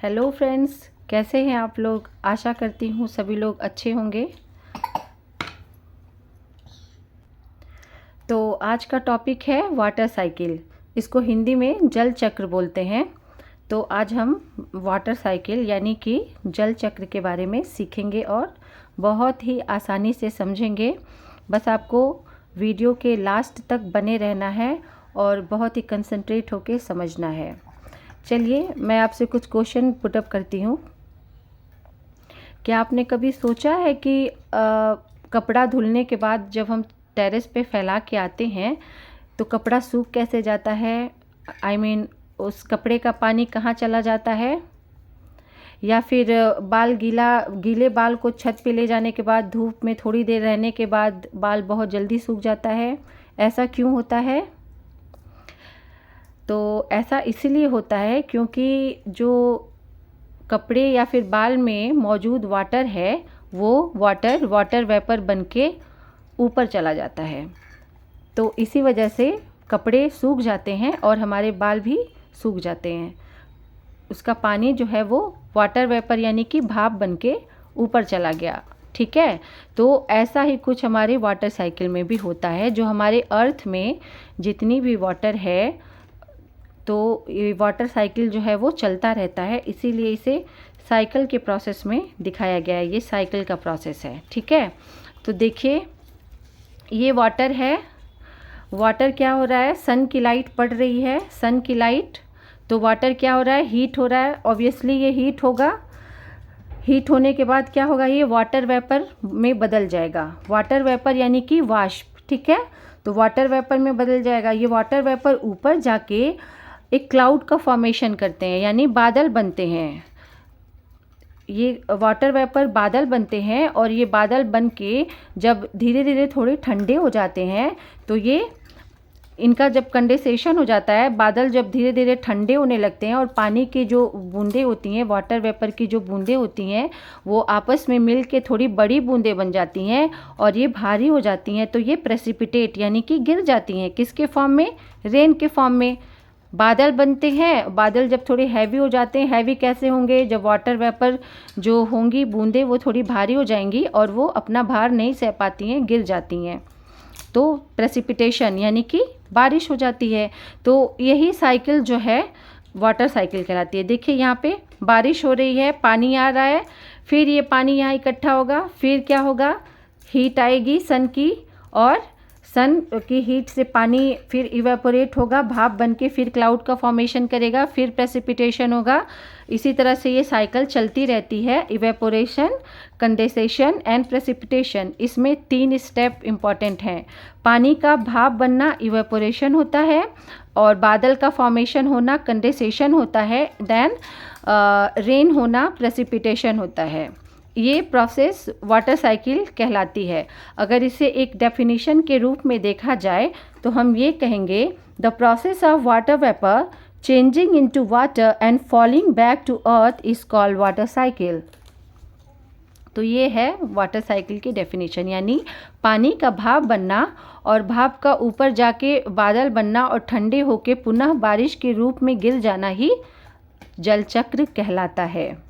Hello friends, कैसे हैं आप लोग। आशा करती हूँ सभी लोग अच्छे होंगे। तो आज का टॉपिक है वाटर साइकिल। इसको हिंदी में जल चक्र बोलते हैं। तो आज हम वाटर साइकिल यानी कि जल चक्र के बारे में सीखेंगे और बहुत ही आसानी से समझेंगे। बस आपको वीडियो के लास्ट तक बने रहना है और बहुत ही कंसंट्रेट होकर समझना है। चलिए मैं आपसे कुछ क्वेश्चन पुटअप करती हूँ। क्या आपने कभी सोचा है कि कपड़ा धुलने के बाद जब हम टेरेस पे फैला के आते हैं तो कपड़ा सूख कैसे जाता है? उस कपड़े का पानी कहाँ चला जाता है? या फिर गीले बाल को छत पे ले जाने के बाद धूप में थोड़ी देर रहने के बाद बाल बहुत जल्दी सूख जाता है। ऐसा क्यों होता है? तो ऐसा इसीलिए होता है क्योंकि जो कपड़े या फिर बाल में मौजूद वाटर है वो वाटर वेपर बन के ऊपर चला जाता है। तो इसी वजह से कपड़े सूख जाते हैं और हमारे बाल भी सूख जाते हैं। उसका पानी जो है वो वाटर वेपर यानी कि भाप बन के ऊपर चला गया। ठीक है, तो ऐसा ही कुछ हमारे वाटर साइकिल में भी होता है। जो हमारे अर्थ में जितनी भी वाटर है तो ये वाटर साइकिल जो है वो चलता रहता है, इसीलिए इसे साइकिल के प्रोसेस में दिखाया गया है। ये साइकिल का प्रोसेस है। ठीक है, तो देखिए ये वाटर है। वाटर क्या हो रहा है? सन की लाइट पड़ रही है, सन की लाइट। तो वाटर क्या हो रहा है? हीट हो रहा है। ऑब्वियसली ये हीट होगा। हीट होने के बाद क्या होगा? ये वाटर वेपर में बदल जाएगा। वाटर वेपर यानी कि वाष्प। ठीक है, तो वाटर वेपर में बदल जाएगा। ये वाटर वेपर ऊपर जाके एक क्लाउड का फॉर्मेशन करते हैं यानी बादल बनते हैं। ये वाटर वेपर बादल बनते हैं और ये बादल बन के जब धीरे धीरे थोड़े ठंडे हो जाते हैं तो ये इनका जब कंडेंसेशन हो जाता है, बादल जब धीरे धीरे ठंडे होने लगते हैं और पानी की जो बूंदें होती हैं, वाटर वेपर की जो बूंदें होती हैं वो आपस में मिल के थोड़ी बड़ी बूंदें बन जाती हैं और ये भारी हो जाती हैं। तो ये प्रेसिपिटेट यानी कि गिर जाती हैं। किसके फॉर्म में? रेन के फॉर्म में। बादल बनते हैं। बादल जब थोड़े हैवी हो जाते हैं, हैवी कैसे होंगे? जब वाटर वेपर जो होंगी बूंदें वो थोड़ी भारी हो जाएंगी और वो अपना भार नहीं सह पाती हैं, गिर जाती हैं। तो प्रेसिपिटेशन यानी कि बारिश हो जाती है। तो यही साइकिल जो है वाटर साइकिल कहलाती है। देखिए यहाँ पे बारिश हो रही है, पानी आ रहा है, फिर ये पानी यहाँ इकट्ठा होगा, फिर क्या होगा? हीट आएगी सन की और सन की हीट से पानी फिर इवेपोरेट होगा, भाप बन के फिर क्लाउड का फॉर्मेशन करेगा, फिर प्रेसिपिटेशन होगा। इसी तरह से ये साइकिल चलती रहती है। इवेपोरेशन, कंडेंसेशन एंड प्रेसिपिटेशन, इसमें 3 स्टेप इम्पॉर्टेंट हैं। पानी का भाप बनना इवेपोरेशन होता है और बादल का फॉर्मेशन होना कंडेंसेशन होता है, देन रेन होना प्रेसिपिटेशन होता है। ये प्रोसेस वाटर साइकिल कहलाती है। अगर इसे एक डेफिनेशन के रूप में देखा जाए तो हम ये कहेंगे, the process of water vapour changing into water and falling back to earth is called water cycle. तो ये है वाटर साइकिल की डेफिनेशन, यानी पानी का भाप बनना और भाप का ऊपर जाके बादल बनना और ठंडे होके पुनः बारिश के रूप में गिर जाना ही जल चक्र कहलाता है।